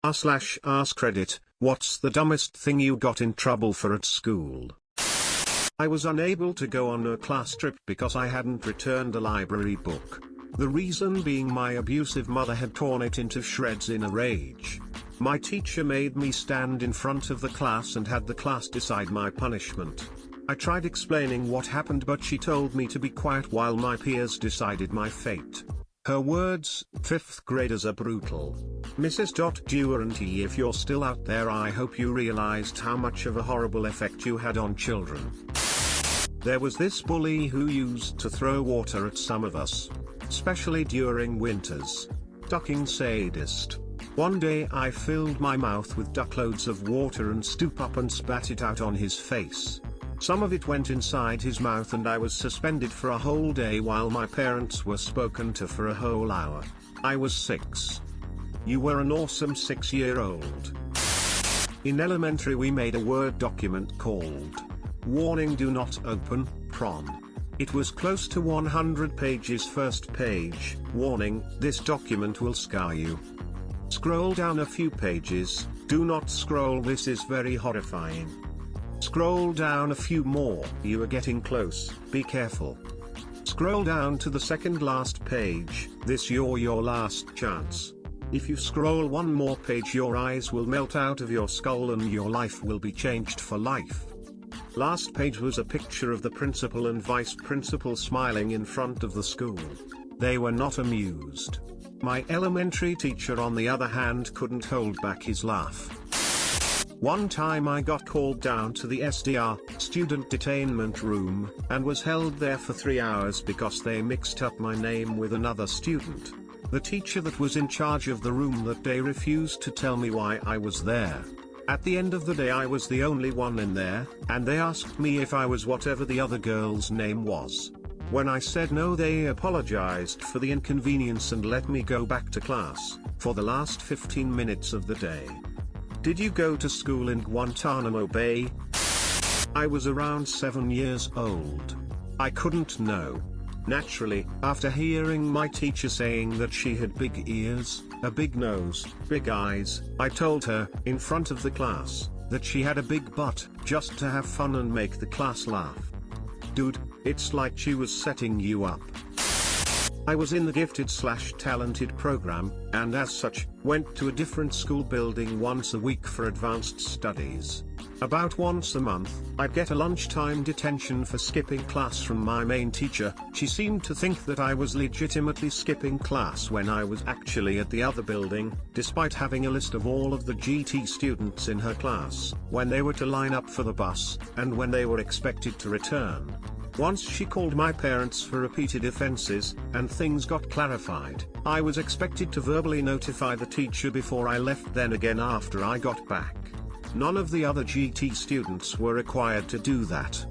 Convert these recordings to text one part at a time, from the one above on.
r/AskReddit, what's the dumbest thing you got in trouble for at school? I was unable to go on a class trip because I hadn't returned a library book. The reason being my abusive mother had torn it into shreds in a rage. My teacher made me stand in front of the class and had the class decide my punishment. I tried explaining what happened, but she told me to be quiet while my peers decided my fate. Her words, "Fifth graders are brutal." Mrs. Durant, if you're still out there, I hope you realized how much of a horrible effect you had on children. There was this bully who used to throw water at some of us, especially during winters. Ducking sadist. One day I filled my mouth with duckloads of water and stooped up and spat it out on his face. Some of it went inside his mouth and I was suspended for a whole day while my parents were spoken to for a whole hour. I was 6. You were an awesome 6-year-old. In elementary we made a Word document called "Warning Do Not Open, Prom." It was close to 100 pages. First page, "Warning, this document will scar you." Scroll down a few pages, "Do not scroll, this is very horrifying." Scroll down a few more, "You are getting close, be careful." Scroll down to the second last page, "This your last chance." If you scroll one more page your eyes will melt out of your skull and your life will be changed for life. Last page was a picture of the principal and vice principal smiling in front of the school. They were not amused. My elementary teacher on the other hand couldn't hold back his laugh. One time I got called down to the SDR, student detainment room, and was held there for 3 hours because they mixed up my name with another student. The teacher that was in charge of the room that day refused to tell me why I was there. At the end of the day I was the only one in there, and they asked me if I was whatever the other girl's name was. When I said no, they apologized for the inconvenience and let me go back to class, for the last 15 minutes of the day. Did you go to school in Guantanamo Bay? I was around 7 years old. I couldn't know. Naturally, after hearing my teacher saying that she had big ears, a big nose, big eyes, I told her, in front of the class, that she had a big butt, just to have fun and make the class laugh. Dude, it's like she was setting you up. I was in the gifted/talented program, and as such, went to a different school building once a week for advanced studies. About once a month, I'd get a lunchtime detention for skipping class from my main teacher. She seemed to think that I was legitimately skipping class when I was actually at the other building, despite having a list of all of the GT students in her class, when they were to line up for the bus, and when they were expected to return. Once she called my parents for repeated offenses, and things got clarified. I was expected to verbally notify the teacher before I left, then again after I got back. None of the other GT students were required to do that.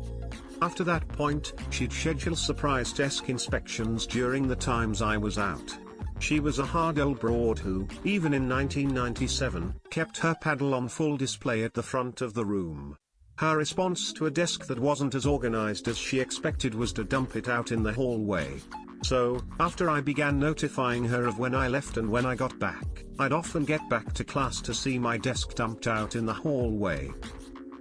After that point, she'd schedule surprise desk inspections during the times I was out. She was a hard old broad who, even in 1997, kept her paddle on full display at the front of the room. Her response to a desk that wasn't as organized as she expected was to dump it out in the hallway. So, after I began notifying her of when I left and when I got back, I'd often get back to class to see my desk dumped out in the hallway.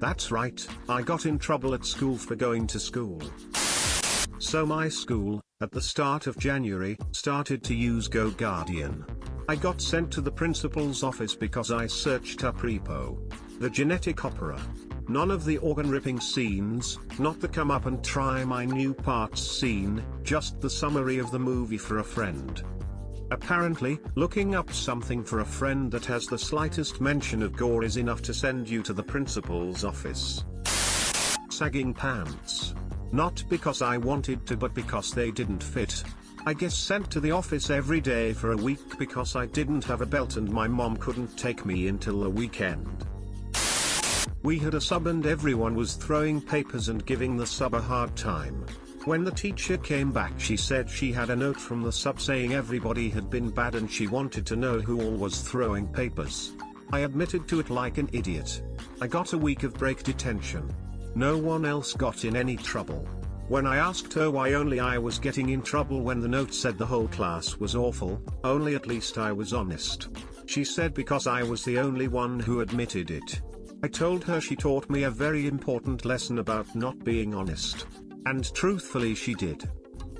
That's right, I got in trouble at school for going to school. So my school, at the start of January, started to use GoGuardian. I got sent to the principal's office because I searched up Repo. The genetic opera. None of the organ-ripping scenes, not the come up and try my new parts scene, just the summary of the movie for a friend. Apparently, looking up something for a friend that has the slightest mention of gore is enough to send you to the principal's office. Sagging pants. Not because I wanted to, but because they didn't fit. I get sent to the office every day for a week because I didn't have a belt and my mom couldn't take me until the weekend. We had a sub and everyone was throwing papers and giving the sub a hard time. When the teacher came back, she said she had a note from the sub saying everybody had been bad and she wanted to know who all was throwing papers. I admitted to it like an idiot. I got a week of break detention. No one else got in any trouble. When I asked her why only I was getting in trouble when the note said the whole class was awful, only at least I was honest. She said because I was the only one who admitted it. I told her she taught me a very important lesson about not being honest. And truthfully she did.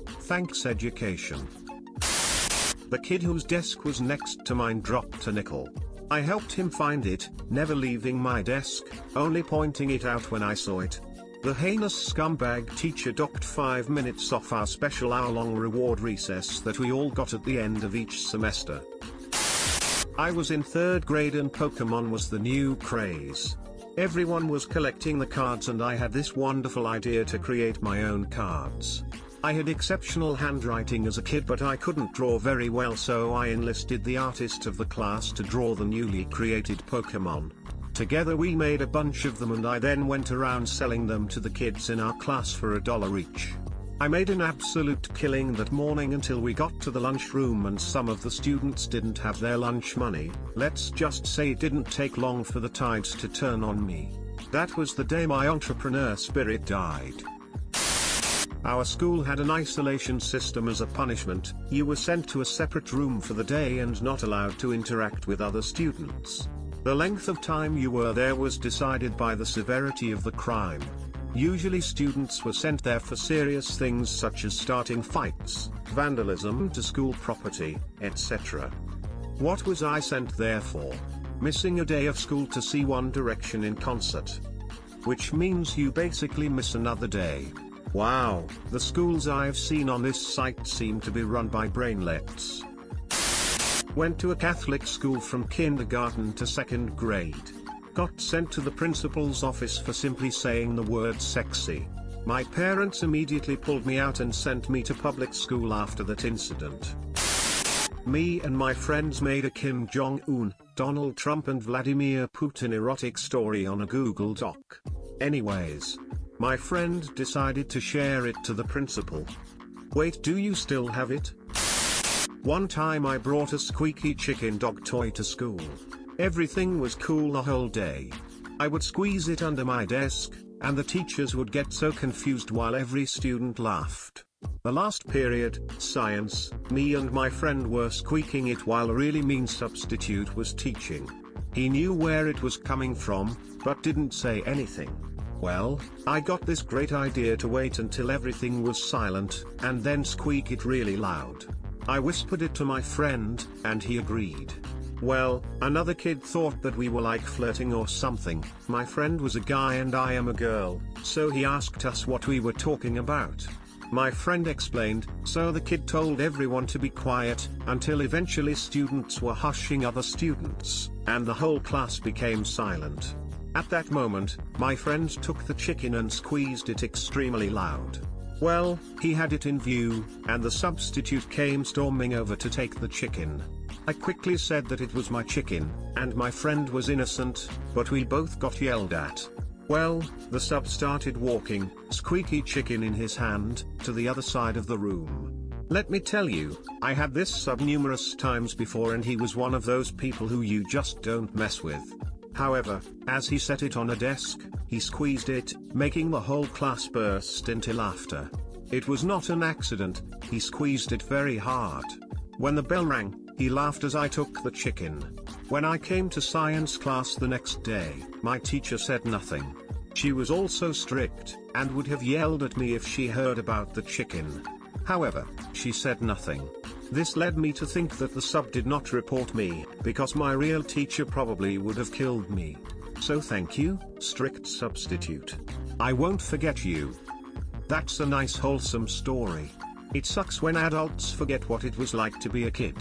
Thanks education. The kid whose desk was next to mine dropped a nickel. I helped him find it, never leaving my desk, only pointing it out when I saw it. The heinous scumbag teacher docked 5 minutes off our special hour-long reward recess that we all got at the end of each semester. I was in 3rd grade and Pokemon was the new craze. Everyone was collecting the cards and I had this wonderful idea to create my own cards. I had exceptional handwriting as a kid but I couldn't draw very well, so I enlisted the artist of the class to draw the newly created Pokemon. Together we made a bunch of them and I then went around selling them to the kids in our class for $1 each. I made an absolute killing that morning until we got to the lunchroom and some of the students didn't have their lunch money. Let's just say it didn't take long for the tides to turn on me. That was the day my entrepreneur spirit died. Our school had an isolation system as a punishment. You were sent to a separate room for the day and not allowed to interact with other students. The length of time you were there was decided by the severity of the crime. Usually students were sent there for serious things such as starting fights, vandalism to school property, etc. What was I sent there for? Missing a day of school to see One Direction in concert. Which means you basically miss another day. Wow, the schools I've seen on this site seem to be run by brainlets. Went to a Catholic school from kindergarten to 2nd grade. Got sent to the principal's office for simply saying the word sexy. My parents immediately pulled me out and sent me to public school after that incident. Me and my friends made a Kim Jong-un, Donald Trump and Vladimir Putin erotic story on a Google Doc. Anyways, my friend decided to share it to the principal. Wait, do you still have it? One time I brought a squeaky chicken dog toy to school. Everything was cool the whole day. I would squeeze it under my desk, and the teachers would get so confused while every student laughed. The last period, science, me and my friend were squeaking it while a really mean substitute was teaching. He knew where it was coming from, but didn't say anything. Well, I got this great idea to wait until everything was silent, and then squeak it really loud. I whispered it to my friend, and he agreed. Well, another kid thought that we were like flirting or something. My friend was a guy and I am a girl, so he asked us what we were talking about. My friend explained, so the kid told everyone to be quiet, until eventually students were hushing other students, and the whole class became silent. At that moment, my friend took the chicken and squeezed it extremely loud. Well, he had it in view, and the substitute came storming over to take the chicken. I quickly said that it was my chicken, and my friend was innocent, but we both got yelled at. Well, the sub started walking, squeaky chicken in his hand, to the other side of the room. Let me tell you, I had this sub numerous times before and he was one of those people who you just don't mess with. However, as he set it on a desk, he squeezed it, making the whole class burst into laughter. It was not an accident, he squeezed it very hard. When the bell rang, he laughed as I took the chicken. When I came to science class the next day, my teacher said nothing. She was also strict, and would have yelled at me if she heard about the chicken. However, she said nothing. This led me to think that the sub did not report me, because my real teacher probably would have killed me. So thank you, strict substitute. I won't forget you. That's a nice wholesome story. It sucks when adults forget what it was like to be a kid.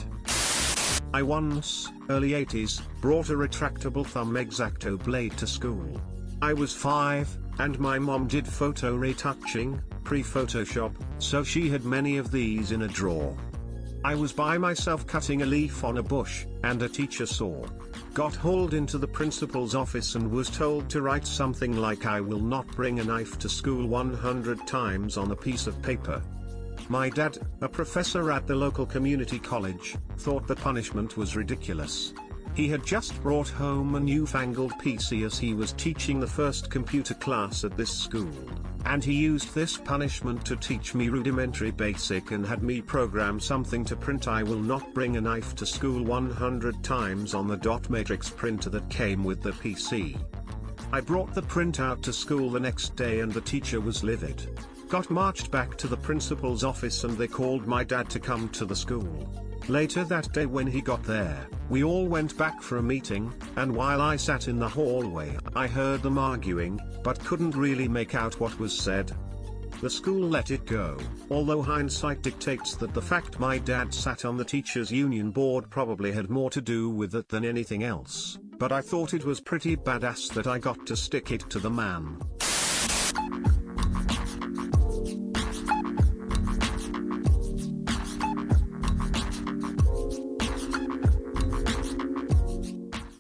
I once, early 80s, brought a retractable thumb X-Acto blade to school. I was 5, and my mom did photo retouching, pre-Photoshop, so she had many of these in a drawer. I was by myself cutting a leaf on a bush, and a teacher saw. Got hauled into the principal's office and was told to write something like "I will not bring a knife to school" 100 times on a piece of paper. My dad, a professor at the local community college, thought the punishment was ridiculous. He had just brought home a newfangled PC as he was teaching the first computer class at this school. And he used this punishment to teach me rudimentary basic and had me program something to print "I will not bring a knife to school" 100 times on the dot matrix printer that came with the PC. I brought the printout to school the next day and the teacher was livid. Got marched back to the principal's office and they called my dad to come to the school. Later that day when he got there, we all went back for a meeting, and while I sat in the hallway I heard them arguing, but couldn't really make out what was said. The school let it go, although hindsight dictates that the fact my dad sat on the teachers' union board probably had more to do with it than anything else, but I thought it was pretty badass that I got to stick it to the man.